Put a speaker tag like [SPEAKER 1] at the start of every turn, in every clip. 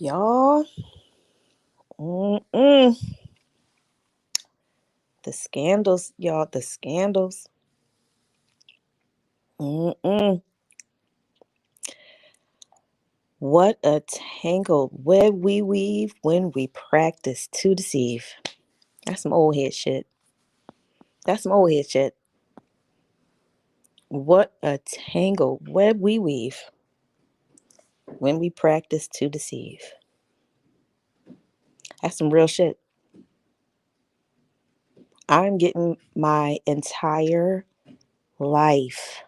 [SPEAKER 1] Y'all, mm-mm. The scandals, y'all, the scandals. Mm-mm. What a tangled web we weave when we practice to deceive. That's some old head shit. That's some old head shit. What a tangled web we weave when we practice to deceive. That's some real shit. I'm getting my entire life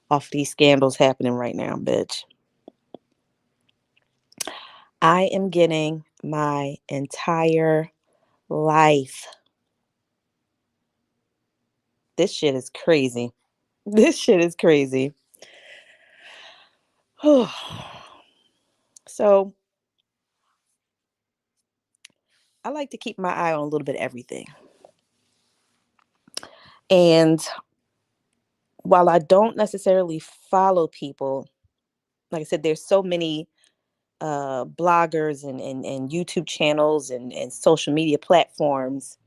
[SPEAKER 1] off these scandals happening right now, bitch. I am getting my entire life. This shit is crazy. This shit is crazy. So I like to keep my eye on a little bit of everything. And while I don't necessarily follow people, like I said, there's so many bloggers and YouTube channels and social media platforms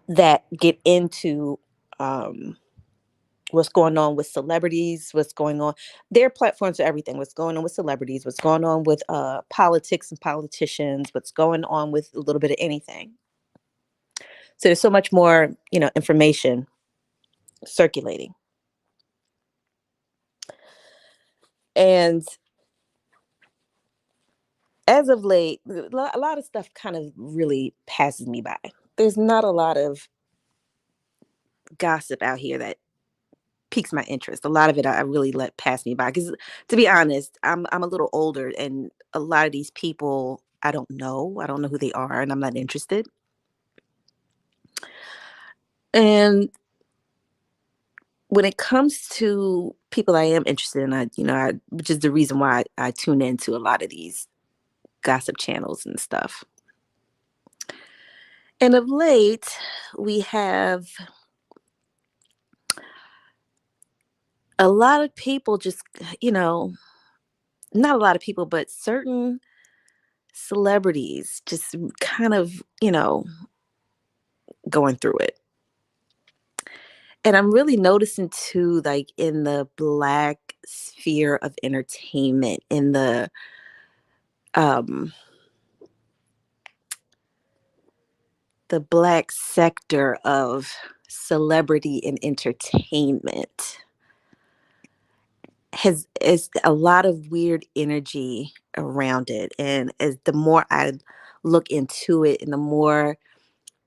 [SPEAKER 1] that get into what's going on with celebrities, what's going on. Their platforms are everything. What's going on with celebrities, what's going on with politics and politicians, what's going on with a little bit of anything. So there's so much more, information circulating. And as of late, a lot of stuff kind of really passes me by. There's not a lot of gossip out here that piques my interest. A lot of it I really let pass me by because, to be honest, I'm a little older, and a lot of these people I don't know. I don't know who they are, and I'm not interested. And when it comes to people I am interested in, which is the reason why I tune into a lot of these gossip channels and stuff. And of late, we have a lot of people just, not a lot of people, but certain celebrities just kind of, going through it. And I'm really noticing too, like in the black sphere of entertainment, in um the black sector of celebrity and entertainment has is a lot of weird energy around it. And as the more I look into it and the more,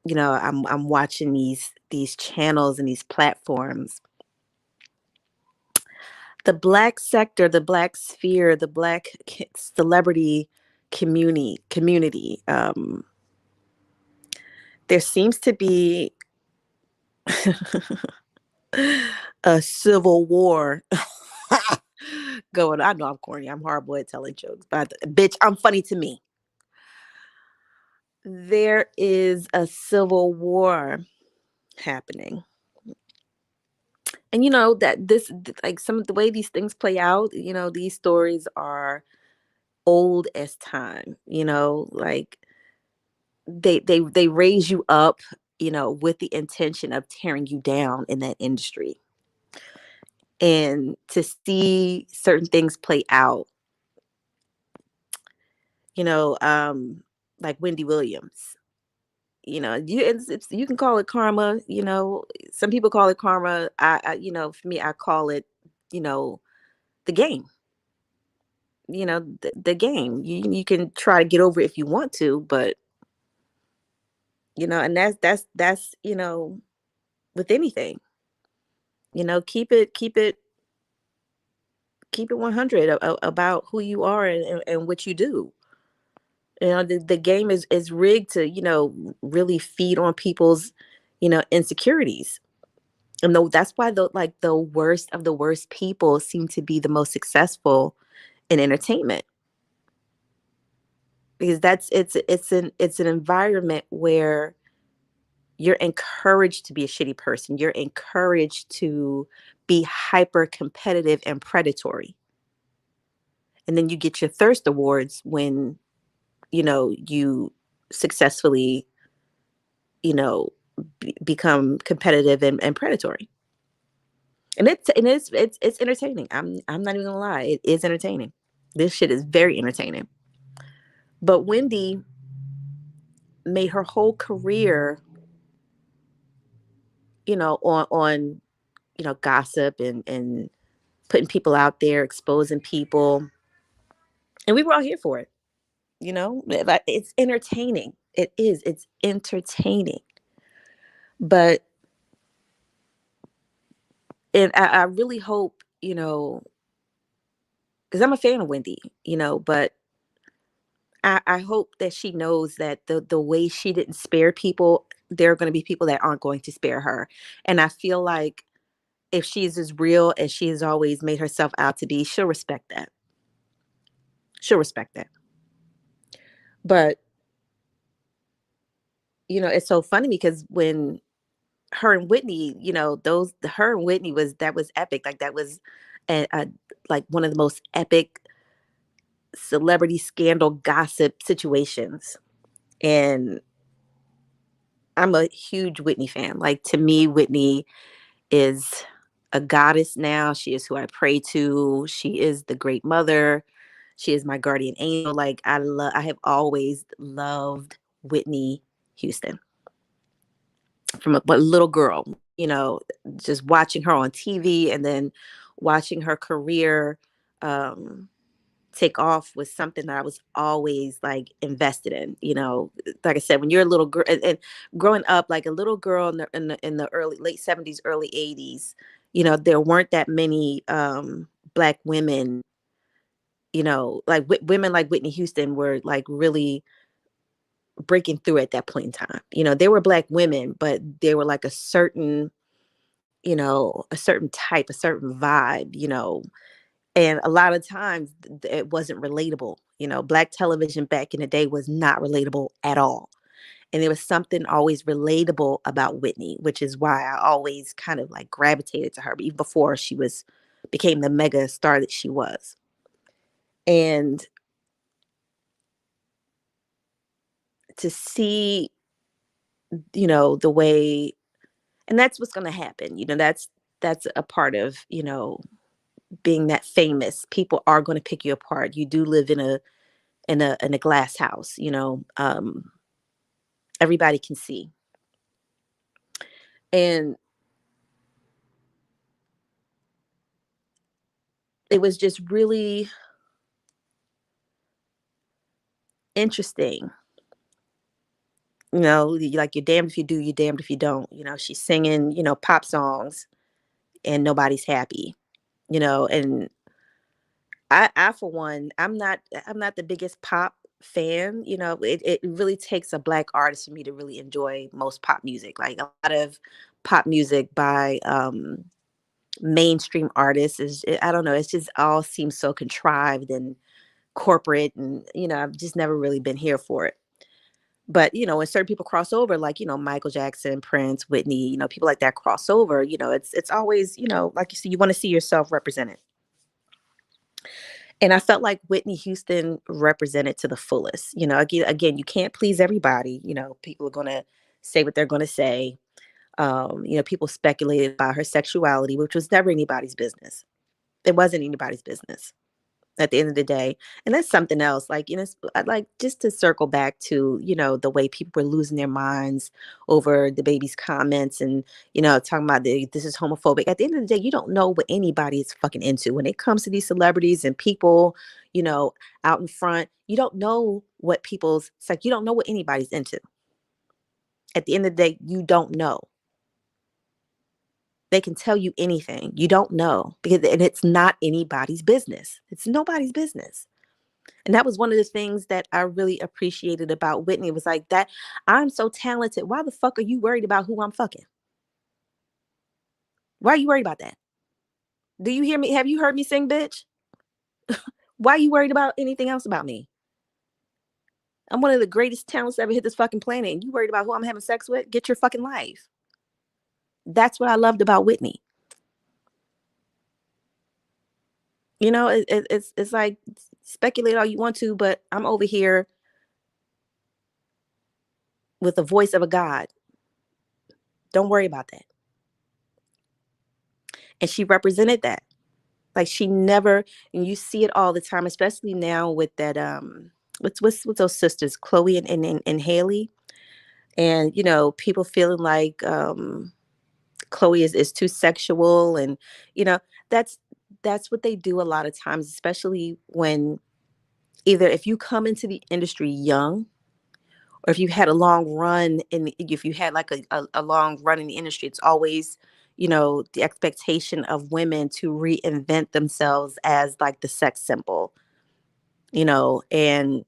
[SPEAKER 1] I'm watching these channels and these platforms, the black sector, the black sphere, the black celebrity community, there seems to be a civil war going on. I know I'm corny. I'm horrible at telling jokes, but bitch, I'm funny to me. There is a civil war happening. And that this, like, some of the way these things play out, these stories are old as time, like they raise you up, with the intention of tearing you down in that industry. And to see certain things play out, you know, um, like Wendy Williams, you can call it karma. Some people call it karma. For me, I call it, you know, the game. The game. You can try to get over it if you want to, but and that's with anything. Keep it 100 about who you are and what you do. The game is rigged to really feed on people's insecurities. And that's why the worst of the worst people seem to be the most successful in entertainment, because it's an environment where you're encouraged to be a shitty person. You're encouraged to be hyper competitive and predatory. And then you get your thirst awards when, you successfully, you know, become competitive and predatory. And it's entertaining. I'm not even gonna lie. It is entertaining. This shit is very entertaining. But Wendy made her whole career, on gossip and putting people out there, exposing people, and we were all here for it. Like, it's entertaining. It is. It's entertaining. But and I really hope, because I'm a fan of Wendy, but I hope that she knows that the way she didn't spare people, there are going to be people that aren't going to spare her. And I feel like if she's as real as she has always made herself out to be, she'll respect that. She'll respect that. But, it's so funny because when her and Whitney, her and Whitney that was epic. Like that was like one of the most epic celebrity scandal gossip situations. And I'm a huge Whitney fan. Like, to me, Whitney is a goddess now. She is who I pray to. She is the great mother. She is my guardian angel. Like, I have always loved Whitney Houston from a little girl, just watching her on TV and then watching her career take off was something that I was always like invested in. Like I said, when you're a little girl and growing up, like a little girl in the early late 70s, early 80s, there weren't that many Black women. Like women like Whitney Houston were like really breaking through at that point in time. There were Black women, but they were like a certain type, a certain vibe, and a lot of times it wasn't relatable. Black television back in the day was not relatable at all. And there was something always relatable about Whitney, which is why I always kind of like gravitated to her, even before she became the mega star that she was. And to see, the way, and that's what's going to happen. That's a part of, being that famous. People are going to pick you apart. You do live in a glass house. Everybody can see. And it was just really interesting. Like, you're damned if you do, you're damned if you don't. She's singing, pop songs and nobody's happy. And I for one, I'm not the biggest pop fan. It really takes a Black artist for me to really enjoy most pop music. Like, a lot of pop music by mainstream artists I don't know, it's just all seems so contrived and corporate, and I've just never really been here for it. But when certain people cross over, like, Michael Jackson, Prince, Whitney, people like that cross over, it's always, like you see, you want to see yourself represented. And I felt like Whitney Houston represented to the fullest. Again, you can't please everybody. People are going to say what they're going to say. People speculated about her sexuality, which was never anybody's business. It wasn't anybody's business at the end of the day. And that's something else. Like, I'd like just to circle back to, the way people were losing their minds over the baby's comments and, talking about this is homophobic. At the end of the day, you don't know what anybody is fucking into. When it comes to these celebrities and people, out in front, you don't know what it's like, you don't know what anybody's into. At the end of the day, you don't know. They can tell you anything. You don't know, and it's not anybody's business. It's nobody's business. And that was one of the things that I really appreciated about Whitney. It was like that. I'm so talented. Why the fuck are you worried about who I'm fucking? Why are you worried about that? Do you hear me? Have you heard me sing, bitch? Why are you worried about anything else about me? I'm one of the greatest talents to ever hit this fucking planet. And you worried about who I'm having sex with? Get your fucking life. That's what I loved about Whitney. It's like, speculate all you want to, but I'm over here with the voice of a god. Don't worry about that. And she represented that. Like, she never, and you see it all the time, especially now with that what's those sisters, Chloe and Haley, and people feeling like Chloe is too sexual, and you know that's that's what they do a lot of times, especially when either if you come into the industry young, or if you had a long run if you had like a long run in the industry. It's always the expectation of women to reinvent themselves as like the sex symbol, and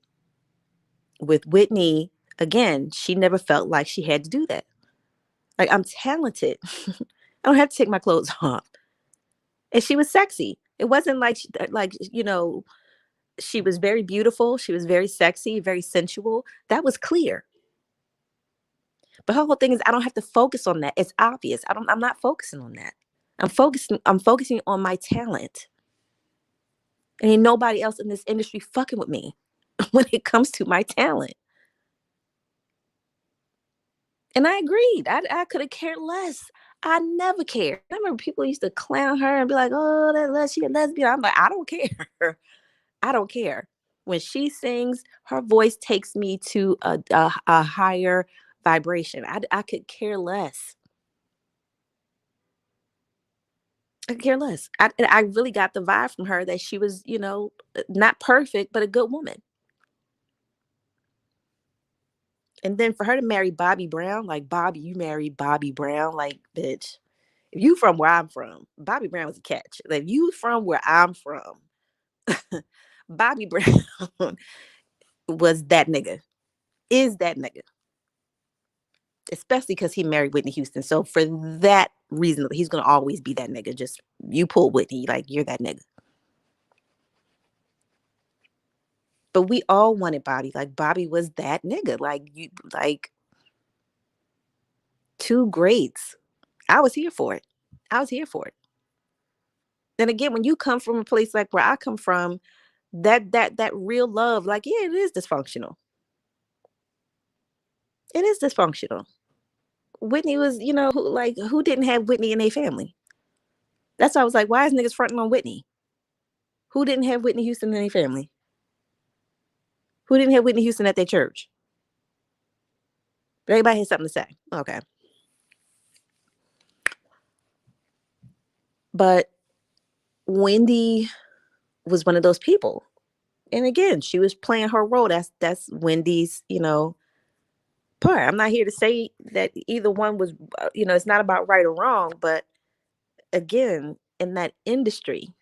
[SPEAKER 1] with Whitney, again, she never felt like she had to do that. Like, I'm talented. I don't have to take my clothes off. And she was sexy. It wasn't like she was very beautiful, she was very sexy, very sensual. That was clear. But her whole thing is, I don't have to focus on that. It's obvious. I'm not focusing on that. I'm focusing on my talent. And ain't nobody else in this industry fucking with me when it comes to my talent. And I agreed. I could have cared less. I never cared. I remember people used to clown her and be like, "Oh, she a lesbian." I'm like, I don't care. I don't care. When she sings, her voice takes me to a higher vibration. I could care less. I could care less. I really got the vibe from her that she was, not perfect, but a good woman. And then for her to marry Bobby Brown, like, Bobby, you married Bobby Brown, like, bitch. If you from where I'm from, Bobby Brown was a catch. Like, if you from where I'm from, Bobby Brown was that nigga. Is that nigga. Especially because he married Whitney Houston. So for that reason, he's gonna always be that nigga. Just, you pull Whitney, like, you're that nigga. But we all wanted Bobby. Like, Bobby was that nigga. Like, two greats. I was here for it. I was here for it. And again, when you come from a place like where I come from, that real love, like, yeah, it is dysfunctional. It is dysfunctional. Whitney was, who didn't have Whitney in their family? That's why I was like, why is niggas fronting on Whitney? Who didn't have Whitney Houston in their family? Who didn't have Whitney Houston at their church? But everybody has something to say. Okay. But Wendy was one of those people. And again, she was playing her role. That's Wendy's, part. I'm not here to say that either one was, it's not about right or wrong, but again, in that industry,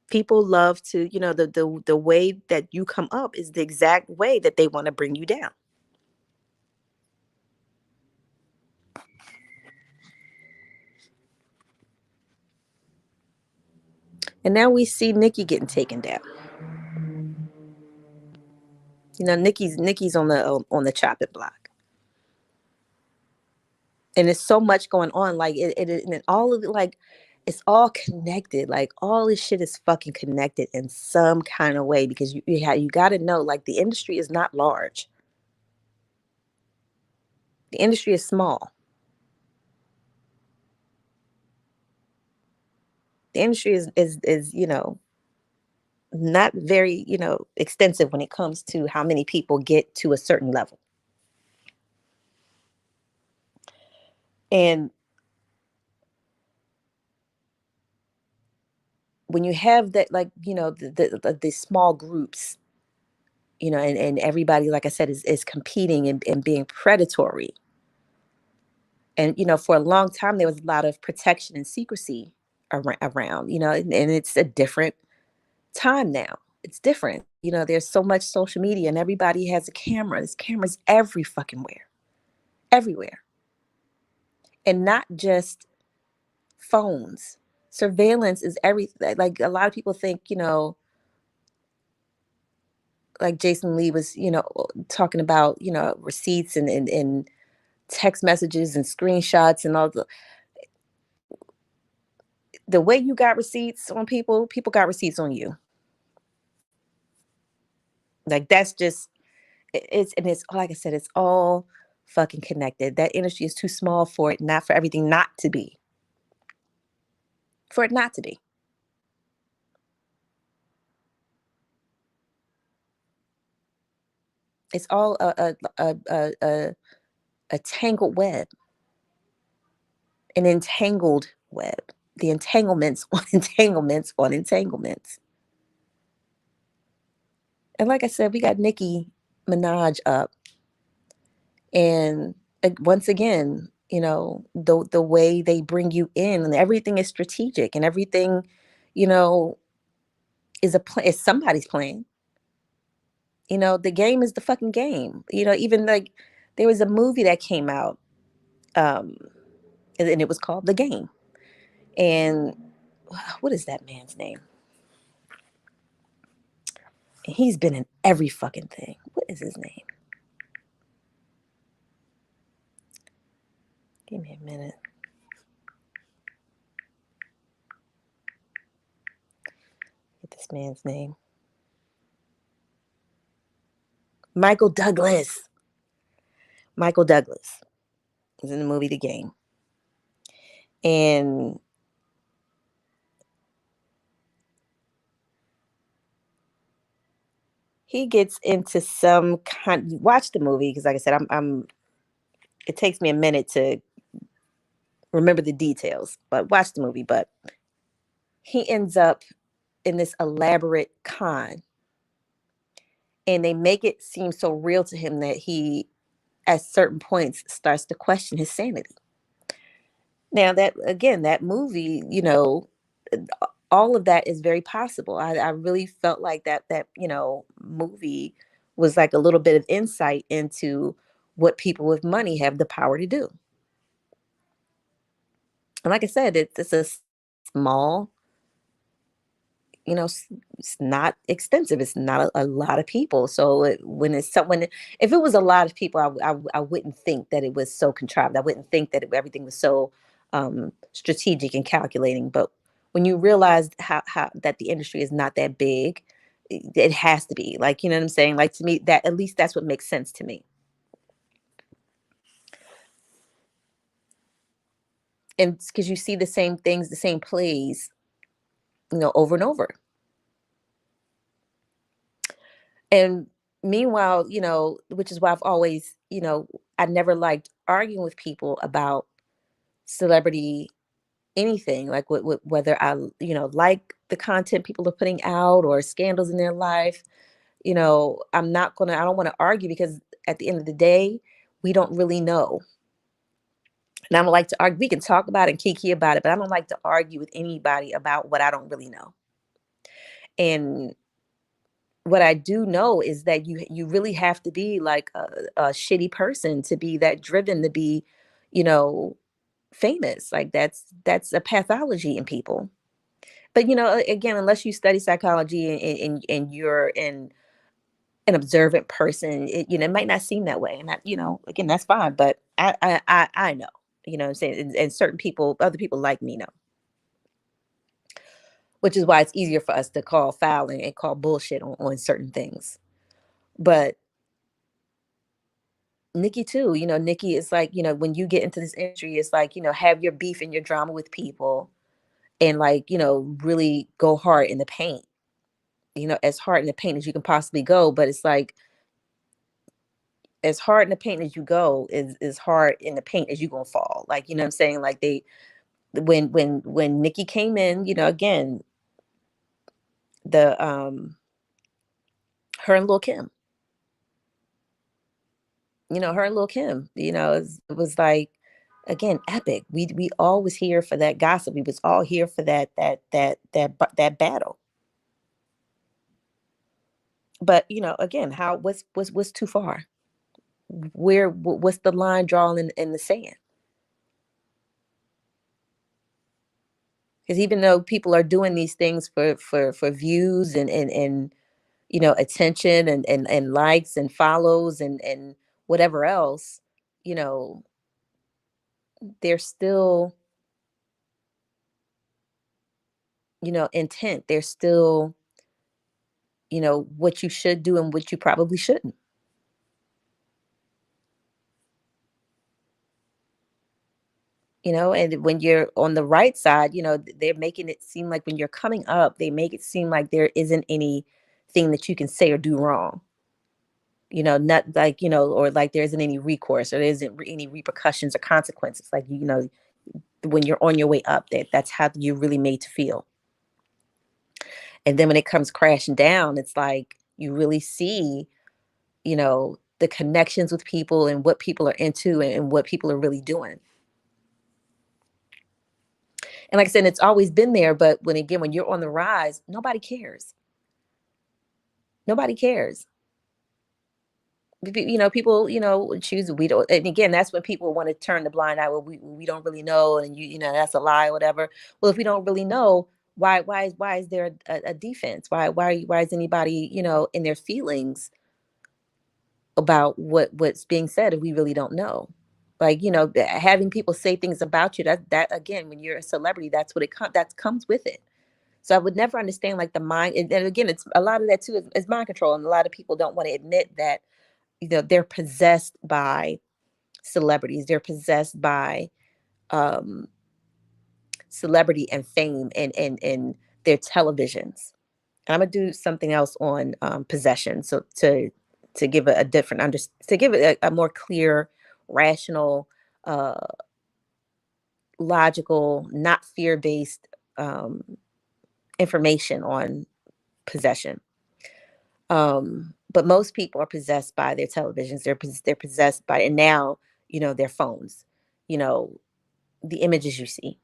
[SPEAKER 1] people love to, the way that you come up is the exact way that they want to bring you down. And now we see Nikki getting taken down. Nikki's on the chopping block. And there's so much going on, like and all of it, like, it's all connected. Like, all this shit is fucking connected in some kind of way, because you got to know, like, the industry is not large. The industry is small. The industry is not very extensive when it comes to how many people get to a certain level. And when you have that, like, the small groups, and everybody, like I said, is competing and being predatory. And for a long time there was a lot of protection and secrecy around, and it's a different time now. It's different. There's so much social media, and everybody has a camera. There's cameras every fucking where, everywhere. And not just phones. Surveillance is everything. Like, a lot of people think, like Jason Lee was, talking about, receipts and text messages and screenshots and all the. The way you got receipts on people, people got receipts on you. Like that's just it's and it's like I said, it's all fucking connected. That industry is too small for it, not for everything not to be. For it not to be. It's all a tangled web, an entangled web. The entanglements on entanglements on entanglements. And like I said, we got Nicki Minaj up, and once again, the way they bring you in, and everything is strategic, and everything, you know, is a plan. Is somebody's plan. The game is the fucking game. Even like there was a movie that came out, um, and it was called The Game. And what is that man's name? He's been in every fucking thing. What is his name? Give me a minute. Get this man's name. Michael Douglas. Michael Douglas is in the movie The Game. And he gets into some kind. Watch the movie because, like I said, I'm. It takes me a minute to remember the details, but watch the movie. But he ends up in this elaborate con, and they make it seem so real to him that he, at certain points, starts to question his sanity. Now that again, that movie, all of that is very possible. I really felt like that movie was like a little bit of insight into what people with money have the power to do. And like I said, it's a small, it's not extensive. It's not a lot of people. So if it was a lot of people, I wouldn't think that it was so contrived. I wouldn't think that everything was so strategic and calculating. But when you realize how that the industry is not that big, it has to be, like, you know what I'm saying? Like, to me, that at least that's what makes sense to me. And because you see the same things, the same plays, over and over. And meanwhile, which is why I've always, I never liked arguing with people about celebrity anything, like whether I, like the content people are putting out or scandals in their life. I don't want to argue because at the end of the day, we don't really know. And I don't like to argue. We can talk about it and kiki about it, but I don't like to argue with anybody about what I don't really know. And what I do know is that you really have to be like a shitty person to be that driven to be, you know, famous. Like that's a pathology in people. But again, unless you study psychology and you're an observant person, it might not seem that way. And that, again, that's fine. But I know, what I'm saying, and certain people, other people like me know, which is why it's easier for us to call foul and call bullshit on certain things. But Nikki too, Nikki is like, when you get into this industry, it's like, have your beef and your drama with people and like, really go hard in the paint, as hard in the paint as you can possibly go. But it's like, as hard in the paint as you go is hard in the paint as you gonna fall. Like, you know what I'm saying? Like when Nikki came in, again, the her and Lil Kim, her and Lil Kim, it was like, again, epic. We all was here for that gossip. We was all here for that battle. But again, how what's too far? What's the line drawn in the sand? Because even though people are doing these things for views and attention and likes and follows and whatever else, you know, they're still intent. There's still, what you should do and what you probably shouldn't. And when you're on the right side, they're making it seem like when you're coming up, they make it seem like there isn't anything that you can say or do wrong. Not like, or like there isn't any recourse or there isn't any repercussions or consequences. Like, when you're on your way up, that's how you're really made to feel. And then when it comes crashing down, it's like you really see, the connections with people and what people are into and what people are really doing. And like I said, it's always been there, but when you're on the rise, nobody cares. Nobody cares. People, choose, we don't, and again, that's when people want to turn the blind eye. Well, we don't really know, and that's a lie or whatever. Well, if we don't really know, why is there a defense? Why is anybody, in their feelings about what's being said if we really don't know? Like, having people say things about you, that again, when you're a celebrity, that's what that comes with it. So I would never understand like the mind, and again, it's a lot of that too is mind control, and a lot of people don't want to admit that they're possessed by celebrities. They're possessed by um, celebrity and fame and their televisions. And I'm gonna do something else on possession, so to give a different to give it a more clear, rational, uh, logical, not fear based um, information on possession. But most people are possessed by their televisions. They're possessed by, and now their phones. You know the images you see,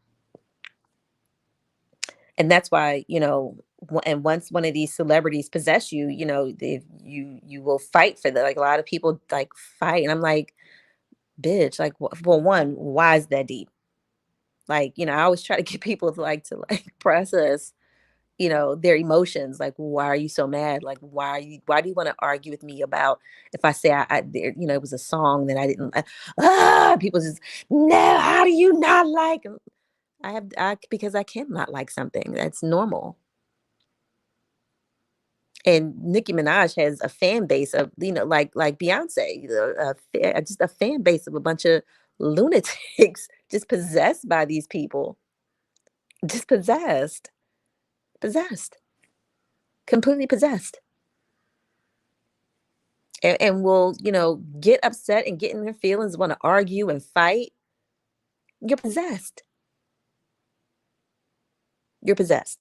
[SPEAKER 1] and that's why and once one of these celebrities possess you, you will fight for that. Like a lot of people like fight, and I'm like, bitch, like, well, one, why is that deep? Like, I always try to get people to process their emotions. Like, why are you so mad? Like, why do you want to argue with me about if I say it was a song that I didn't people just, no, how do you not like? Because I cannot like something. That's normal. And Nicki Minaj has a fan base of, like Beyonce, just a fan base of a bunch of lunatics just possessed by these people. Just possessed, completely possessed. And will, get upset and get in their feelings, want to argue and fight. You're possessed. You're possessed.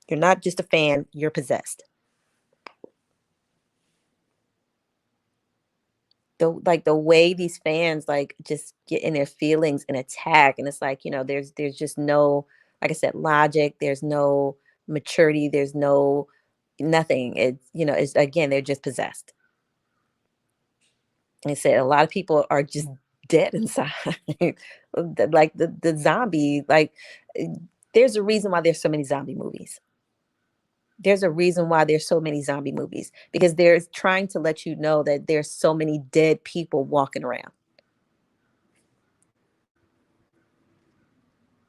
[SPEAKER 1] You're not just a fan, you're possessed. The way these fans like just get in their feelings and attack, and it's like, there's just no, like I said, logic, there's no maturity, there's no nothing. It's again, they're just possessed. And I said a lot of people are just dead inside. Like the zombie, like eh, there's a reason why there's so many zombie movies. There's a reason why there's so many zombie movies, because they're trying to let you know that there's so many dead people walking around.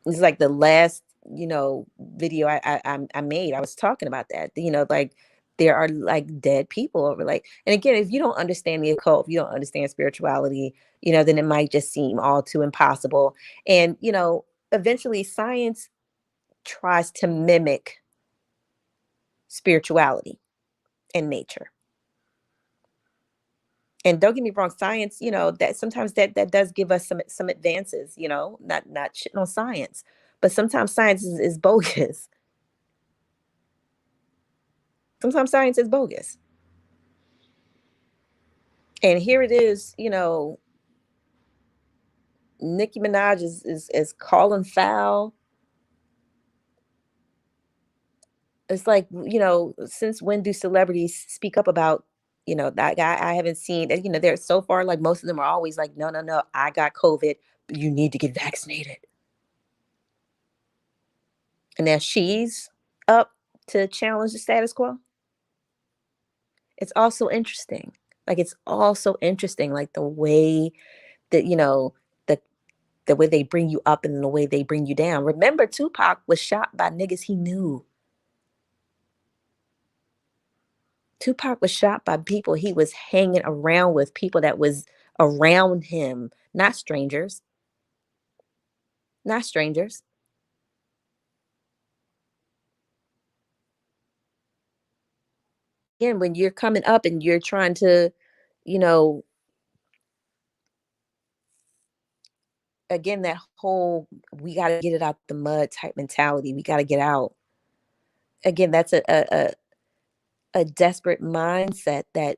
[SPEAKER 1] It's like the last, video I made. I was talking about that. Like there are like dead people over, like, and again, if you don't understand the occult, if you don't understand spirituality, then it might just seem all too impossible. And eventually science tries to mimic spirituality and nature. And don't get me wrong, science, that sometimes that does give us some advances, not shitting on science, but sometimes science is bogus. Sometimes science is bogus. And here it is, Nicki Minaj is calling foul. It's like, since when do celebrities speak up about, that guy? I haven't seen, they're so far, like most of them are always like, no, no, no, I got COVID, but you need to get vaccinated. And now she's up to challenge the status quo. It's also interesting. Like, it's also interesting, like the way that, the the way they bring you up and the way they bring you down. Remember, Tupac was shot by niggas he knew. Tupac was shot by people he was hanging around with, people that was around him, not strangers, not strangers. Again, when you're coming up and you're trying to, you know, again, that whole we got to get it out the mud type mentality. We got to get out. Again, that's a desperate mindset that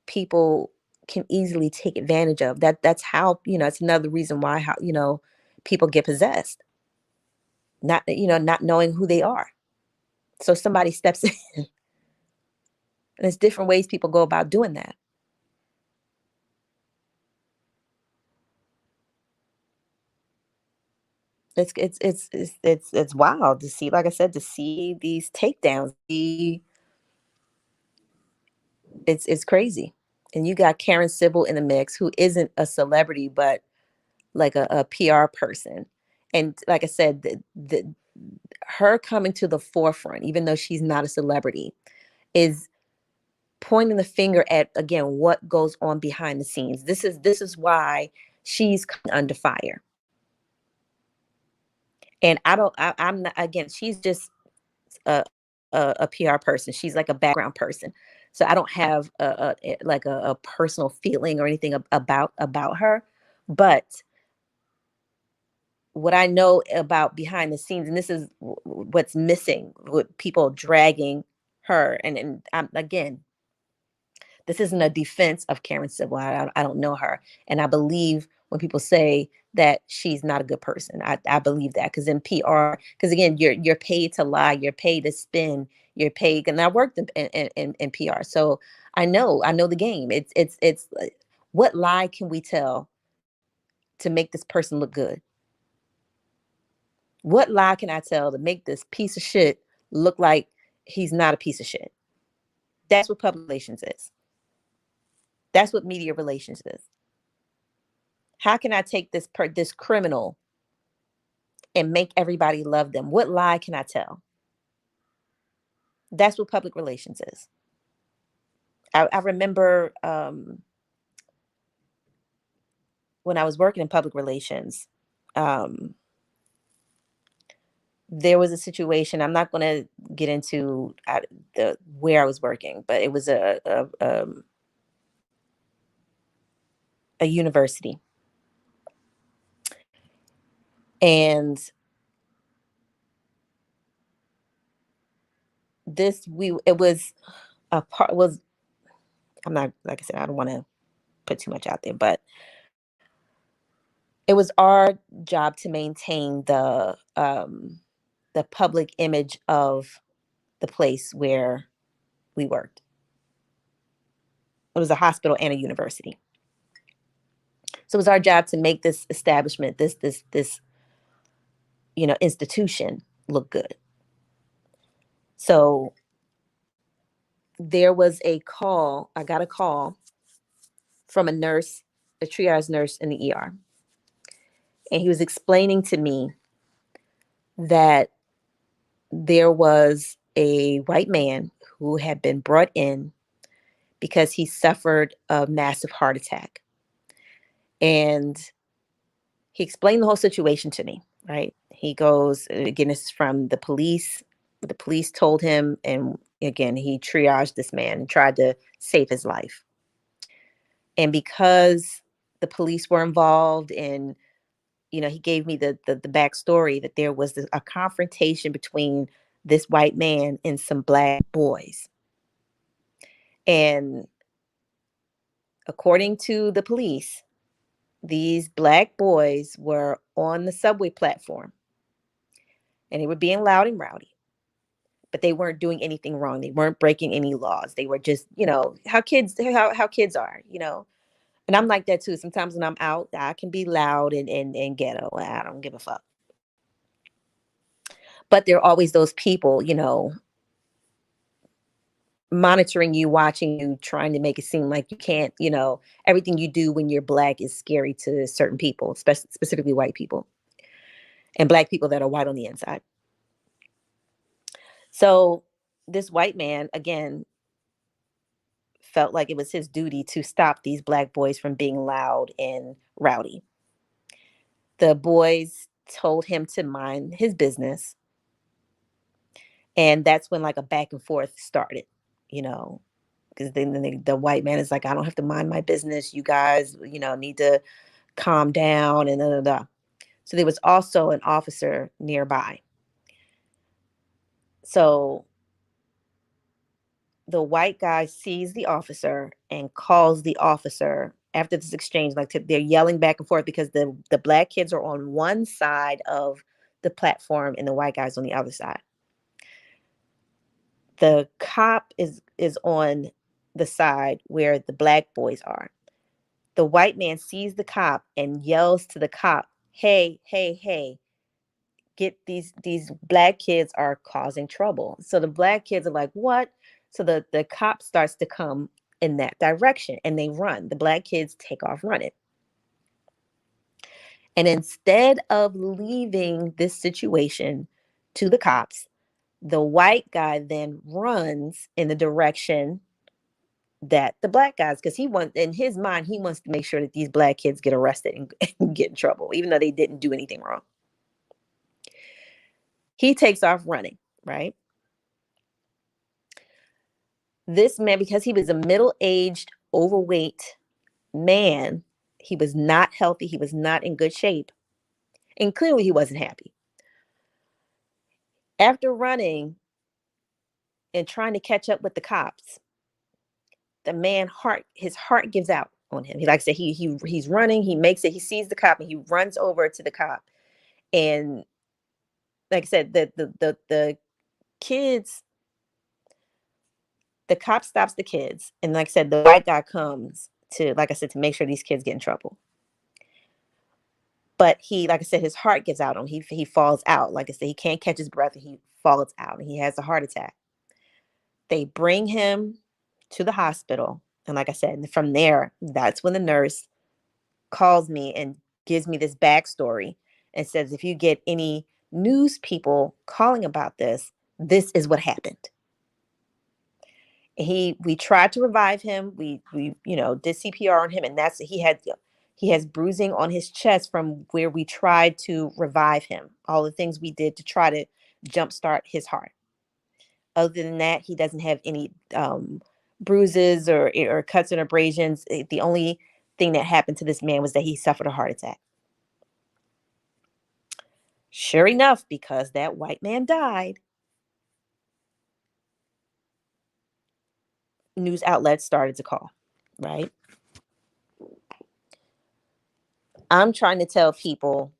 [SPEAKER 1] people can easily take advantage of. That's how, it's another reason why how, people get possessed. Not, not knowing who they are. So somebody steps in, and there's different ways people go about doing that. It's wild to see, like I said, to see these takedowns. It's crazy. And you got Karen Civil in the mix, who isn't a celebrity, but like a PR person. And like I said, her coming to the forefront, even though she's not a celebrity, is pointing the finger at, again, what goes on behind the scenes. This is why she's under fire. And I'm not, again, she's just a, a PR person. She's like a background person. So I don't have like a personal feeling or anything about her. But what I know about behind the scenes, and this is what's missing with people dragging her, and I'm, again, this isn't a defense of Karen Civil. I don't know her, and I believe when people say that she's not a good person. I believe that, because in PR, because again, you're paid to lie, you're paid to spin, you're paid, and I worked in PR, so I know the game. It's what lie can we tell to make this person look good? What lie can I tell to make this piece of shit look like he's not a piece of shit? That's what public relations is. That's what media relations is. How can I take this criminal and make everybody love them? What lie can I tell? That's what public relations is. I remember when I was working in public relations, um, there was a situation. I'm not going to get into the where I was working, but it was a university, and this we it was a part was I'm not, like I said, I don't want to put too much out there, but it was our job to maintain the public image of the place where we worked. It was a hospital and a university. So it was our job to make this establishment, this institution, look good. So there was a call. I got a call from a nurse, a triage nurse in the ER, and he was explaining to me that there was a white man who had been brought in because he suffered a massive heart attack. And he explained the whole situation to me, right? He goes, again, this is from the police. The police told him, and again, he triaged this man and tried to save his life. And because the police were involved, and he gave me the backstory that there was a confrontation between this white man and some black boys. And according to the police, these black boys were on the subway platform, and they were being loud and rowdy, but they weren't doing anything wrong. They weren't breaking any laws. They were just, how kids are. And I'm like that too. Sometimes when I'm out, I can be loud and ghetto. I don't give a fuck. But there are always those people, monitoring you, watching you, trying to make it seem like you can't, everything you do when you're black is scary to certain people, specifically white people and black people that are white on the inside. So this white man, again, felt like it was his duty to stop these black boys from being loud and rowdy. The boys told him to mind his business. And that's when like a back and forth started, you know, because then the white man is like, I don't have to mind my business. You guys, need to calm down and da, da, da. So there was also an officer nearby. So the white guy sees the officer and calls the officer after this exchange, like they're yelling back and forth because the black kids are on one side of the platform and the white guy's on the other side. The cop is on the side where the black boys are. The white man sees the cop and yells to the cop, hey, hey, hey, get these black kids are causing trouble. So the black kids are like, what? So the cop starts to come in that direction and they run. The black kids take off running. And instead of leaving this situation to the cops, the white guy then runs in the direction that the black guys, because he wants, in his mind, he wants to make sure that these black kids get arrested and get in trouble, even though they didn't do anything wrong. He takes off running, right? This man, because he was a middle-aged, overweight man, he was not healthy. He was not in good shape. And clearly he wasn't happy. After running and trying to catch up with the cops, the man his heart gives out on him. He, like I said, he's running, he makes it, he sees the cop and he runs over to the cop. And like I said, the kids, the cop stops the kids. And like I said, the white guy comes to, like I said, to make sure these kids get in trouble. But he, like I said, his heart gives out on him. He falls out. Like I said, he can't catch his breath and he falls out and he has a heart attack. They bring him to the hospital. And like I said, from there, that's when the nurse calls me and gives me this backstory and says, if you get any news people calling about this, this is what happened. We tried to revive him. We did CPR on him, and he has bruising on his chest from where we tried to revive him. All the things we did to try to jumpstart his heart. Other than that, he doesn't have any bruises or cuts and abrasions. The only thing that happened to this man was that he suffered a heart attack. Sure enough, because that white man died, news outlets started to call, right? I'm trying to tell people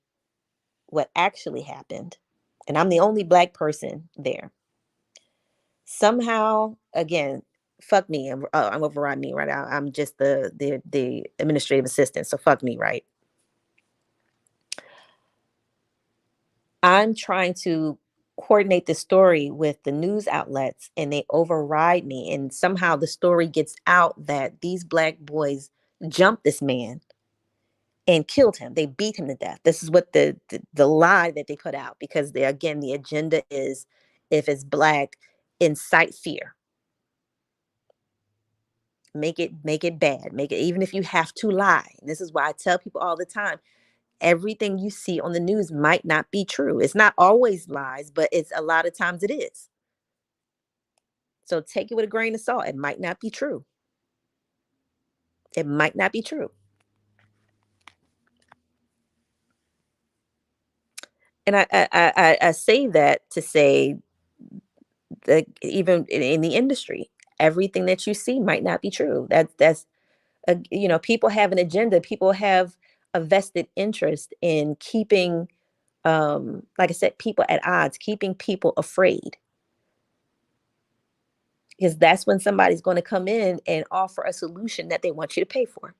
[SPEAKER 1] what actually happened, and I'm the only black person there. Somehow, again, fuck me. I'm overriding me, right? I'm just the administrative assistant, so fuck me, right? I'm trying to coordinate the story with the news outlets and they override me. And somehow the story gets out that these black boys jumped this man and killed him. They beat him to death. This is what the lie that they put out, because the agenda is, if it's black, incite fear. Make it bad. Make it, even if you have to lie. This is why I tell people all the time, everything you see on the news might not be true. It's not always lies, but it's a lot of times it is. So take it with a grain of salt. It might not be true. It might not be true. And I say that to say that even in the industry, everything that you see might not be true. That's people have an agenda. People have a vested interest in keeping, like I said, people at odds, keeping people afraid. Because that's when somebody's going to come in and offer a solution that they want you to pay for.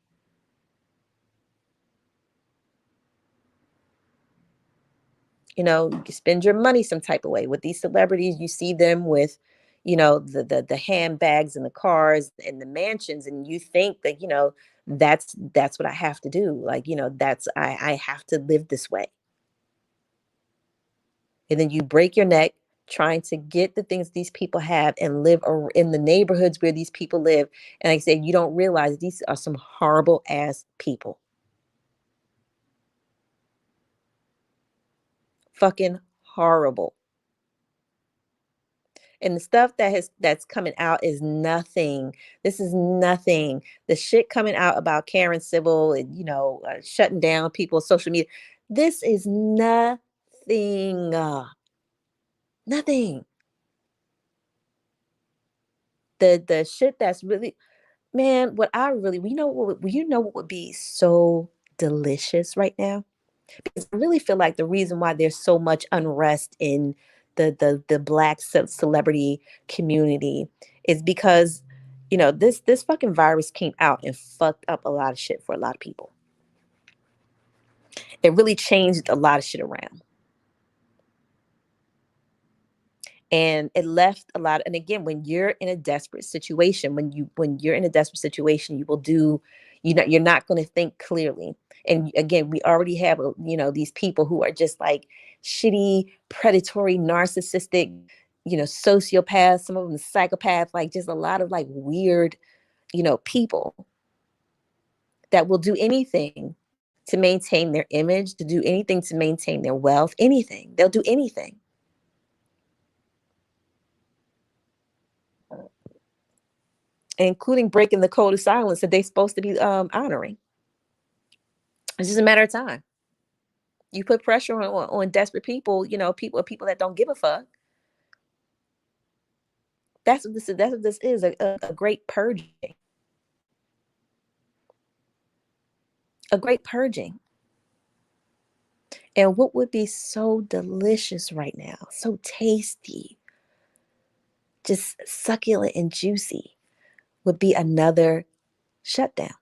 [SPEAKER 1] You spend your money some type of way. With these celebrities, you see them with, the handbags and the cars and the mansions, and you think that, that's what I have to do. Like, that's I have to live this way. And then you break your neck trying to get the things these people have and live in the neighborhoods where these people live. And like I said, you don't realize these are some horrible ass people. Fucking horrible. And the stuff that's coming out is nothing. This is nothing. The shit coming out about Karen Civil and, shutting down people's social media. This is nothing. Nothing. The shit that's really, man, what I really, what would be so delicious right now? Because I really feel like the reason why there's so much unrest in the black celebrity community is because, this fucking virus came out and fucked up a lot of shit for a lot of people. It really changed a lot of shit around. And it left a lot. And again, when you're in a desperate situation, when you're in a desperate situation, you will do, you're not going to think clearly. And again, we already have, these people who are just like shitty, predatory, narcissistic, sociopaths, some of them psychopaths, like just a lot of like weird, people that will do anything to maintain their image, to do anything to maintain their wealth, anything. They'll do anything. Including breaking the code of silence that they're supposed to be honoring. It's just a matter of time. You put pressure on desperate people, people that don't give a fuck. That's what this is. That's what this is. A great purging. A great purging. And what would be so delicious right now, so tasty, just succulent and juicy, would be another shutdown.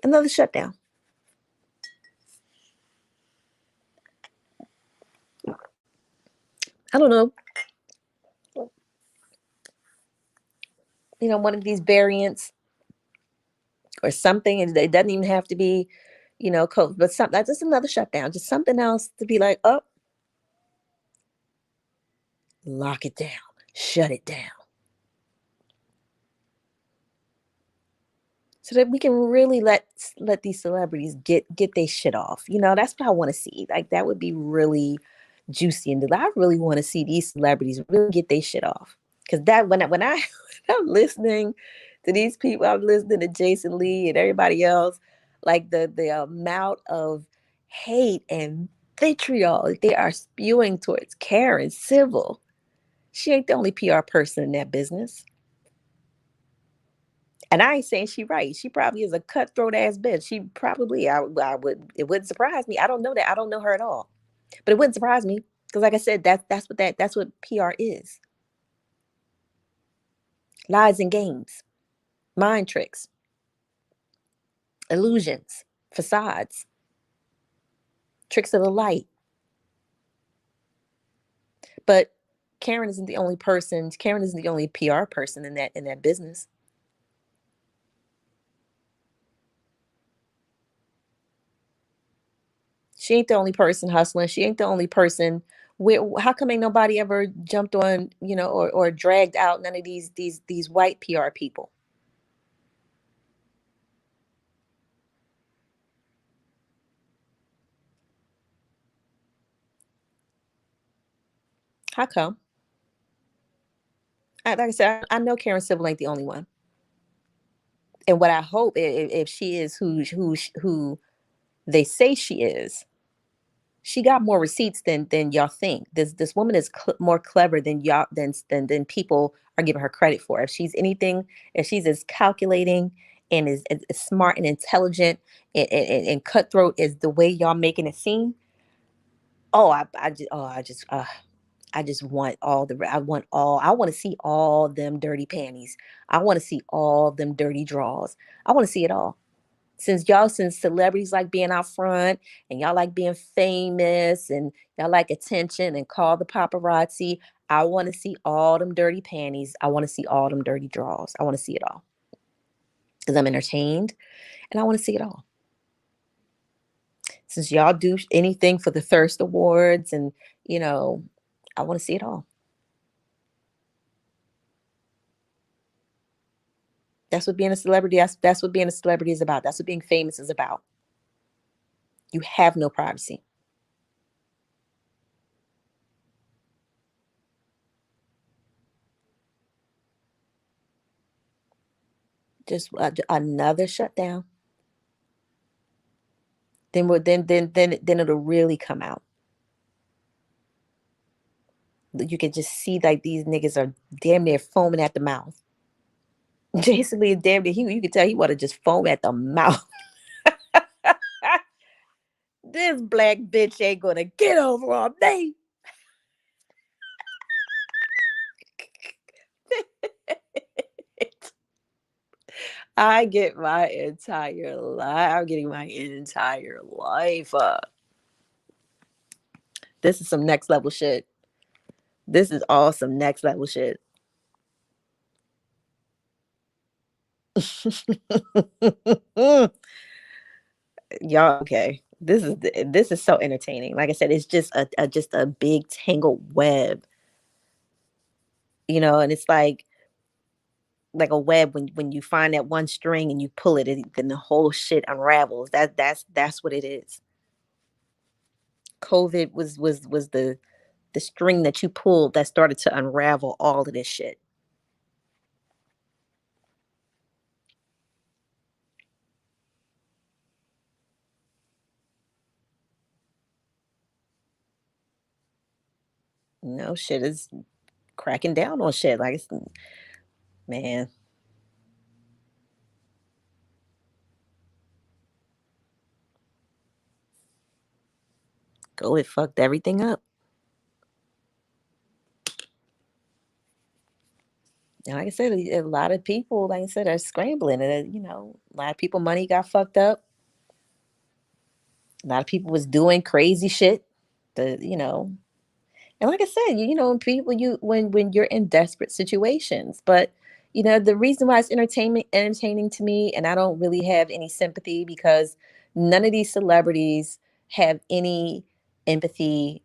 [SPEAKER 1] Another shutdown. I don't know. One of these variants or something. And it doesn't even have to be, COVID, but something that's just another shutdown, just something else to be like, oh, lock it down, shut it down. So that we can really let these celebrities get their shit off. That's what I want to see. Like that would be really juicy, and I really want to see these celebrities really get their shit off. Because that when I'm listening to these people, I'm listening to Jason Lee and everybody else, like the amount of hate and vitriol they are spewing towards Karen Civil. She ain't the only PR person in that business. And I ain't saying she right. She probably is a cutthroat ass bitch. She probably, I would, it wouldn't surprise me. I don't know that. I don't know her at all, but it wouldn't surprise me because, like I said, that's what PR is: lies and games, mind tricks, illusions, facades, tricks of the light. But Karen isn't the only person. Karen isn't the only PR person in that business. She ain't the only person hustling. She ain't the only person. How come ain't nobody ever jumped on, or dragged out none of these white PR people? How come? Like I said, I know Karen Civil ain't the only one. And what I hope, if she is who they say she is, she got more receipts than y'all think. This woman is more clever than y'all than people are giving her credit for. If she's anything, if she's as calculating and as smart and intelligent and cutthroat as the way y'all making it seem, oh, I just want I want to see all them dirty panties. I want to see all them dirty draws. I want to see it all. Since celebrities like being out front and y'all like being famous and y'all like attention and call the paparazzi, I want to see all them dirty panties. I want to see all them dirty drawers. I want to see it all because I'm entertained and I want to see it all. Since y'all do anything for the Thirst Awards and, you know, I want to see it all. That's what being a celebrity, that's what being a celebrity is about. That's what being famous is about. You have no privacy. Just another shutdown. Then it'll really come out. You can just see like these niggas are damn near foaming at the mouth. Jason Lee is damn near you can tell he want to just foam at the mouth. This black bitch ain't gonna get over on me. I get my entire life. I'm getting my entire life up. This is some next level shit. This is all some next level shit. Y'all okay. This is so entertaining. Like I said, it's just a big tangled web, and it's like a web when you find that one string and you pull it, then the whole shit unravels. That's what it is. COVID was the string that you pulled that started to unravel all of this shit. Shit is cracking down on shit. Like, man, COVID fucked everything up. And like I said, a lot of people, like I said, are scrambling. And, a lot of people money got fucked up. A lot of people was doing crazy shit. And like I said, people when you're in desperate situations. But the reason why it's entertaining to me, and I don't really have any sympathy because none of these celebrities have any empathy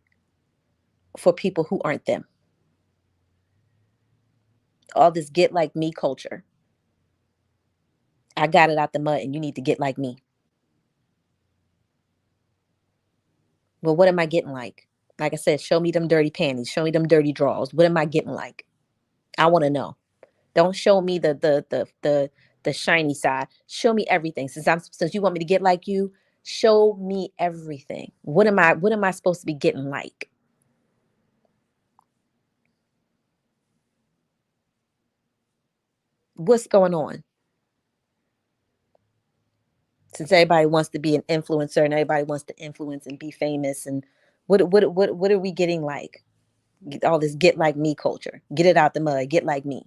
[SPEAKER 1] for people who aren't them. All this get like me culture. I got it out the mud and you need to get like me. Well, what am I getting like? Like I said, show me them dirty panties, show me them dirty drawers. What am I getting like? I want to know. Don't show me the shiny side. Show me everything. Since you want me to get like you, show me everything. What am I supposed to be getting like? What's going on? Since everybody wants to be an influencer and everybody wants to influence and be famous, and what are we getting like? All this get like me culture. Get it out the mud. Get like me.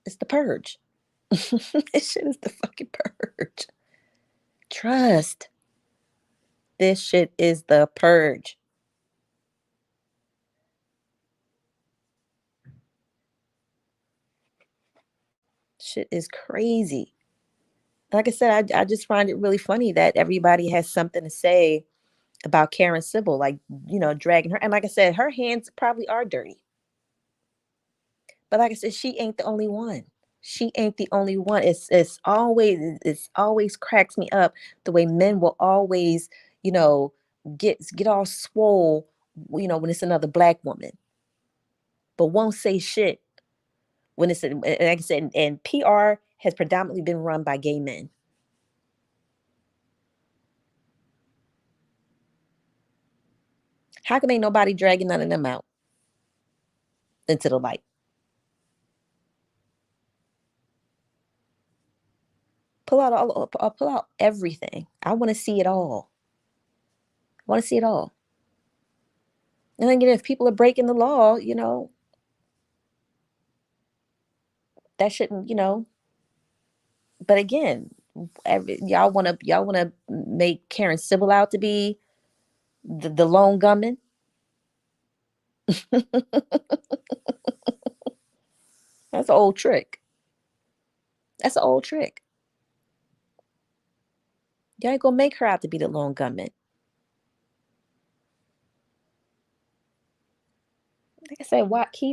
[SPEAKER 1] It's the purge. This shit is the fucking purge. Trust. This shit is the purge. Shit is crazy. Like I said, I just find it really funny that everybody has something to say about Karen Civil, like, dragging her. And like I said, her hands probably are dirty. But like I said, she ain't the only one. She ain't the only one. It's always cracks me up the way men will always, you know, get all swole, when it's another black woman, but won't say shit when like I said, and PR has predominantly been run by gay men. How come ain't nobody dragging none of them out into the light? Pull out everything. I want to see it all. I want to see it all. And then again, if people are breaking the law, That shouldn't, but again, y'all want to make Karen Civil out to be the lone gunman. That's an old trick. That's an old trick. Y'all ain't gonna make her out to be the lone gunman. Like I said, watch.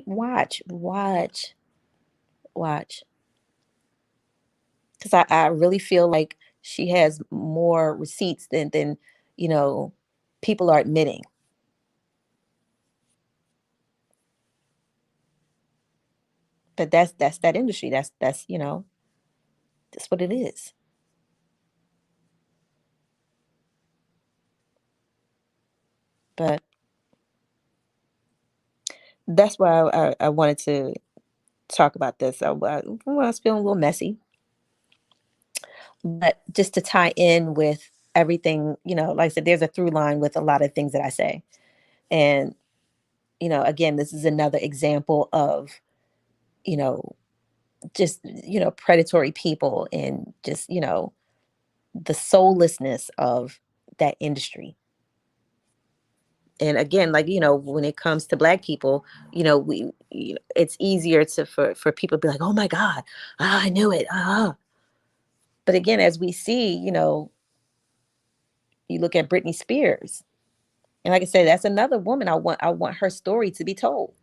[SPEAKER 1] Because I really feel like she has more receipts than you know people are admitting. But that's that industry. That's that's what it is. But that's why I wanted to talk about this. I was feeling a little messy, but just to tie in with everything, like I said, there's a through line with a lot of things that I say. And, again, this is another example of, you know, just, predatory people and just, the soullessness of that industry. And again, like, when it comes to Black people, it's easier for people to be like, oh my God, I knew it. But again, as we see, you look at Britney Spears. And like I said, that's another woman I want her story to be told.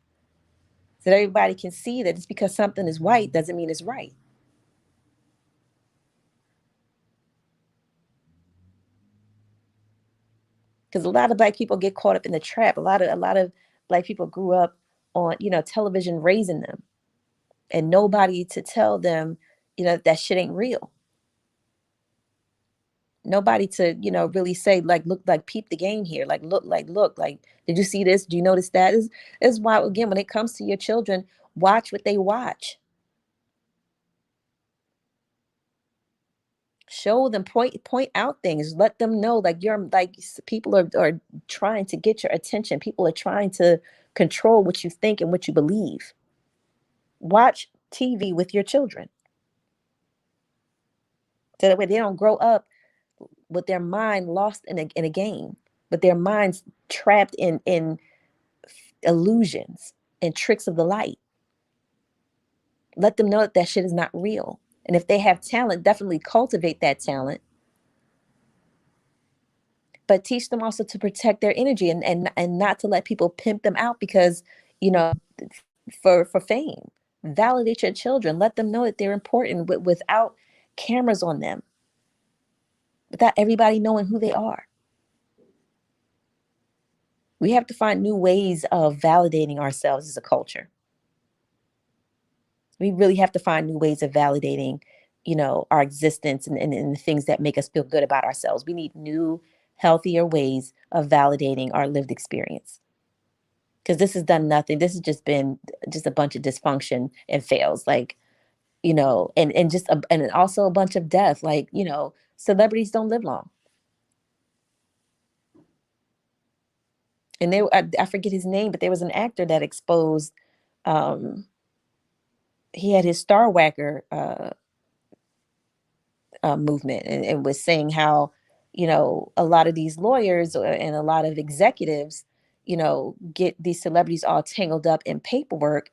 [SPEAKER 1] So that everybody can see that just because something is white doesn't mean it's right. Because a lot of Black people get caught up in the trap. A lot of Black people grew up on, television raising them and nobody to tell them, that shit ain't real. Nobody to, really say, like, look, like, peep the game here. Like, did you see this? Do you notice that? Is why, again, when it comes to your children, watch what they watch. Show them, point out things, let them know, like, you're like, people are trying to get your attention. People are trying to control what you think and what you believe. Watch TV with your children so that way they don't grow up with their mind lost in a game, with their minds trapped in illusions and tricks of the light. Let them know that that shit is not real. And if they have talent, definitely cultivate that talent, but teach them also to protect their energy and not to let people pimp them out because, you know, for fame. Validate your children. Let them know that they're important without cameras on them, without everybody knowing who they are. We have to find new ways of validating ourselves as a culture. We really have to find new ways of validating, our existence and the things that make us feel good about ourselves. We need new, healthier ways of validating our lived experience. Because this has done nothing. This has just been just a bunch of dysfunction and fails. Like, and also a bunch of death. Like, celebrities don't live long. And I forget his name, but there was an actor that exposed. Um, he had his Star Whacker movement and was saying how, a lot of these lawyers and a lot of executives, get these celebrities all tangled up in paperwork,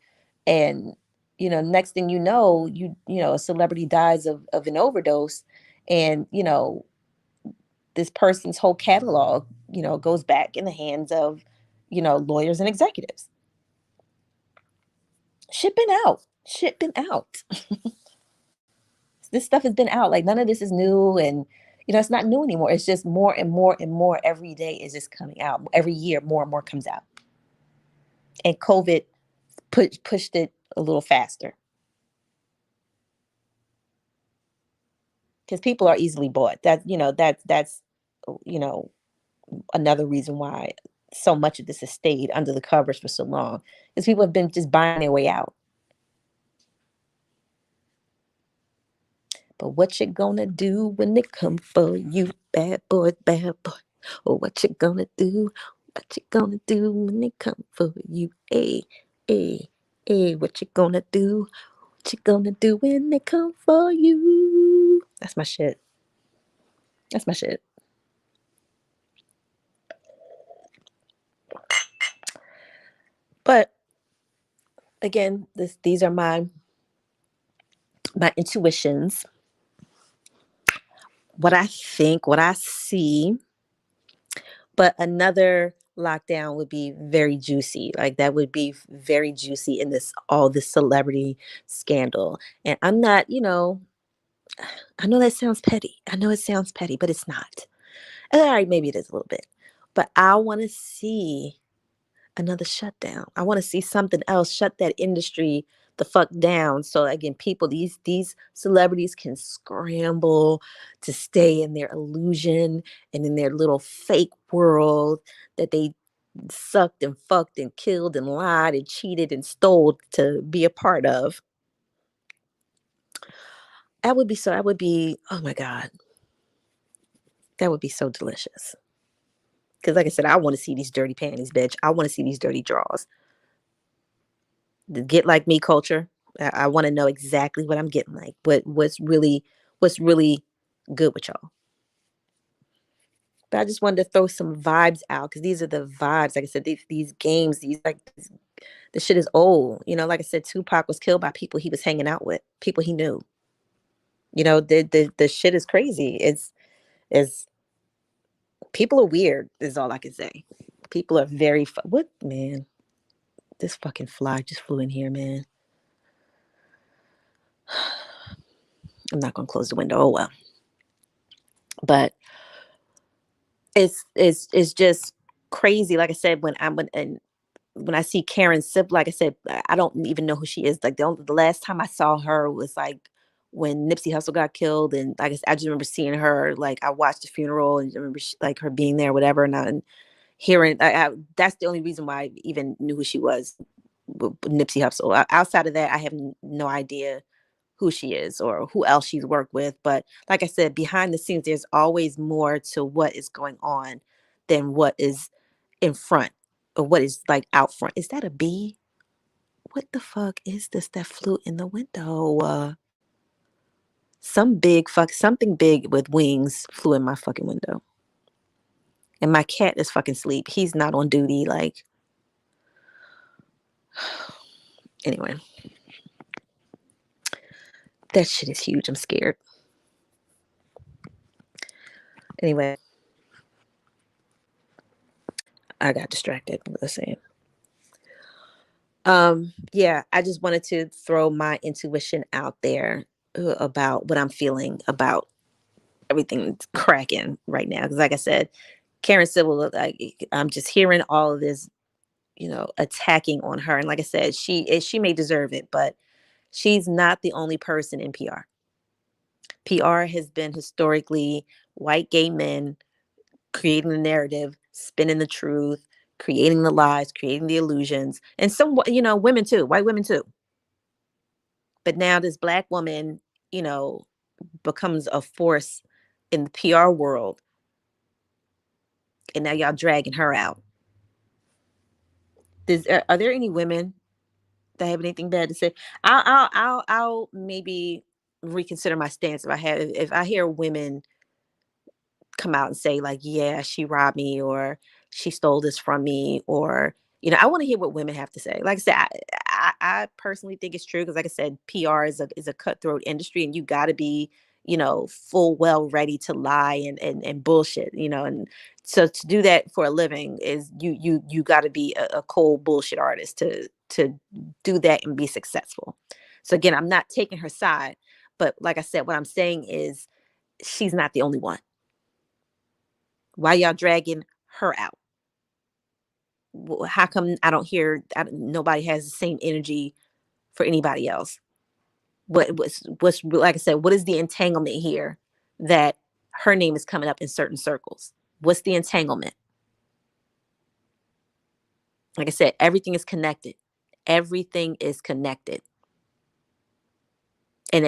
[SPEAKER 1] and next thing a celebrity dies of an overdose, and this person's whole catalog, goes back in the hands of, lawyers and executives. Shit been out. This stuff has been out. Like, none of this is new, and it's not new anymore. It's just more and more and more every day is just coming out. Every year, more and more comes out. And COVID pushed it a little faster because people are easily bought. That's you know another reason why so much of this has stayed under the covers for so long, because people have been just buying their way out. But what you gonna do when they come for you, bad boy, bad boy? Or what you gonna do? What you gonna do when they come for you? Hey, hey, hey, what you gonna do? What What you gonna do when they come for you? That's my shit. That's my shit. But again, these are my intuitions. What I think, what I see. But another lockdown would be very juicy. Like that would be very juicy in this all this celebrity scandal. And I'm not, I know that sounds petty. I know it sounds petty, but it's not. All right, maybe it is a little bit. But I want to see another shutdown. I want to see something else shut that industry the fuck down. So again, people, these celebrities can scramble to stay in their illusion and in their little fake world that they sucked and fucked and killed and lied and cheated and stole to be a part of. That would be, oh my God, that would be so delicious. Because like I said, I want to see these dirty panties, bitch. I want to see these dirty drawers. The get like me culture. I want to know exactly what I'm getting like. What's really good with y'all. But I just wanted to throw some vibes out because these are the vibes. Like I said, these games, the shit is old. Like I said, Tupac was killed by people he was hanging out with, people he knew. The shit is crazy. It's people are weird. Is all I can say. People are very what man. This fucking fly just flew in here, man. I'm not gonna close the window. Oh well. But it's just crazy. Like I said, when I see Karen Sip, like I said, I don't even know who she is. Like the last time I saw her was like when Nipsey Hussle got killed, and like I just remember seeing her. Like I watched the funeral, and I remember like her being there, whatever, and hearing. That's the only reason why I even knew who she was, Nipsey Hussle. Outside of that, I have no idea who she is or who else she's worked with. But like I said, behind the scenes, there's always more to what is going on than what is in front or what is like out front. Is that a bee? What the fuck is this that flew in the window? Something big with wings flew in my fucking window. And my cat is fucking asleep. He's not on duty. Like, anyway, that shit is huge. I'm scared. Anyway, I got distracted. Let's say. Yeah, I just wanted to throw my intuition out there about what I'm feeling about everything that's cracking right now. Because, like I said, Karen Civil, like I'm just hearing all of this, attacking on her. And like I said, she may deserve it, but she's not the only person in PR. PR has been historically white gay men creating the narrative, spinning the truth, creating the lies, creating the illusions, and some, women too, white women too. But now this black woman, you know, becomes a force in the PR world, and now y'all dragging her out. Are there any women that have anything bad to say? I'll maybe reconsider my stance if I hear women come out and say like, yeah, she robbed me or she stole this from me, or I want to hear what women have to say. Like I said, I personally think it's true because like I said, PR is a cutthroat industry, and you got to be full well ready to lie and bullshit, and so to do that for a living is you got to be a cold bullshit artist to do that and be successful. So again, I'm not taking her side, but like I said, what I'm saying is she's not the only one. Why y'all dragging her out? How come I don't hear nobody has the same energy for anybody else? What's like I said, what is the entanglement here that her name is coming up in certain circles? What's the entanglement? Like I said, everything is connected. Everything is connected. And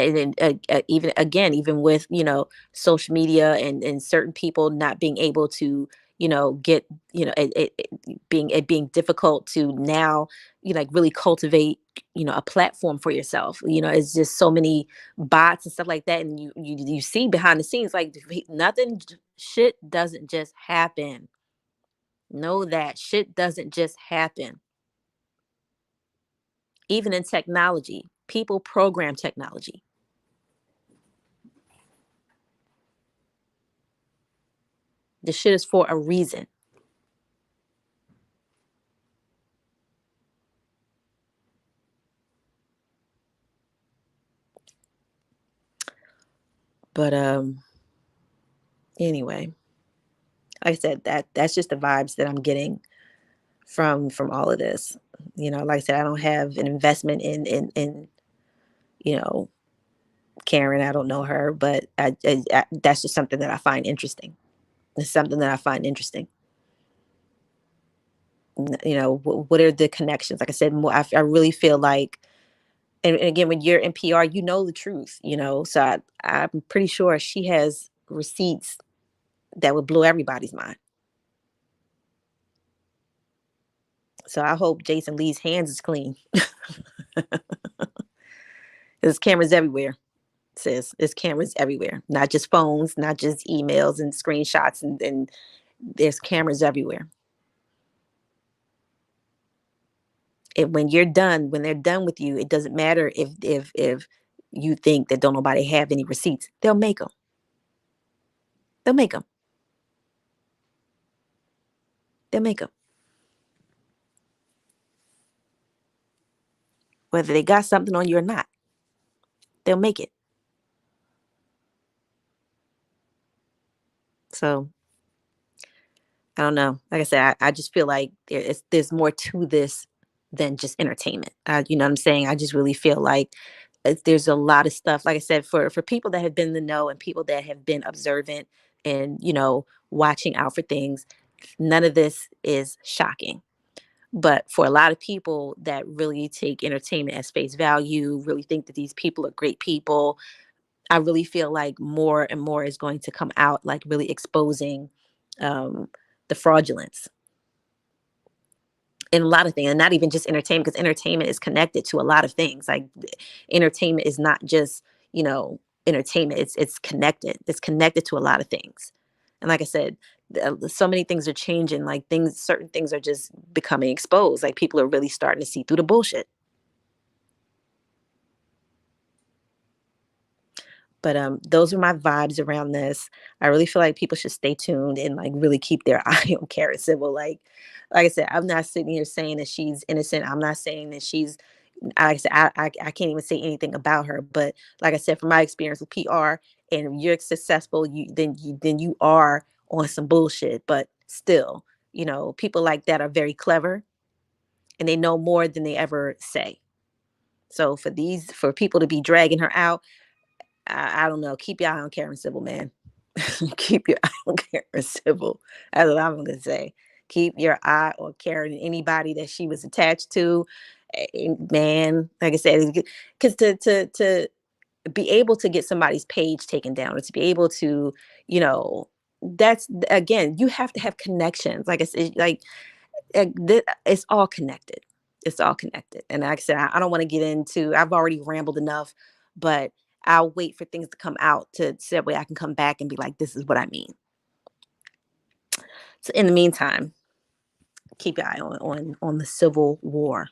[SPEAKER 1] even with social media and certain people not being able to get, it being difficult to now, like really cultivate, a platform for yourself. It's just so many bots and stuff like that. And you see behind the scenes, like nothing, shit doesn't just happen. Know that shit doesn't just happen. Even in technology, people program technology. The shit is for a reason. But anyway, like I said, that's just the vibes that I'm getting from all of this. Like I said, I don't have an investment in you know Karen. I don't know her, but that's just something that I find interesting. It's something that I find interesting. What are the connections? Like I said, I really feel like, and again, when you're in PR, you know the truth. So I'm pretty sure she has receipts that would blow everybody's mind. So I hope Jason Lee's hands is clean. There's cameras everywhere, sis. There's cameras everywhere, not just phones, not just emails and screenshots, and there's cameras everywhere. And when they're done with you, it doesn't matter if you think that don't nobody have any receipts. They'll make them. They'll make them. They'll make them. Whether they got something on you or not, they'll make it. So I don't know. Like I said, I just feel like there's more to this than just entertainment. You know what I'm saying? I just really feel like there's a lot of stuff. Like I said, for people that have been in the know and people that have been observant and watching out for things, none of this is shocking. But for a lot of people that really take entertainment as face value, really think that these people are great people, I really feel like more and more is going to come out, like really exposing um, the fraudulence in a lot of things, and not even just entertainment, because entertainment is connected to a lot of things. Like entertainment is not just entertainment; it's connected. It's connected to a lot of things, and like I said, so many things are changing. Like certain things are just becoming exposed. Like people are really starting to see through the bullshit. But those are my vibes around this. I really feel like people should stay tuned and like really keep their eye on Karen Civil. Like I said, I'm not sitting here saying that she's innocent. I'm not saying that she's. Like I said, I can't even say anything about her. But like I said, from my experience with PR, and if you're successful, you are on some bullshit. But still, people like that are very clever, and they know more than they ever say. So for people to be dragging her out, I don't know. Keep your eye on Karen Civil, man. Keep your eye on Karen Civil. That's what I'm gonna say. Keep your eye on Karen and anybody that she was attached to. Man, like I said, because to be able to get somebody's page taken down, or to be able to, you know, that's again, you have to have connections. Like I said, like it's all connected. It's all connected. And like I said, I don't want to get into. I've already rambled enough, but I'll wait for things to come out so that way I can come back and be like, this is what I mean. So in the meantime, keep your eye on the Civil War.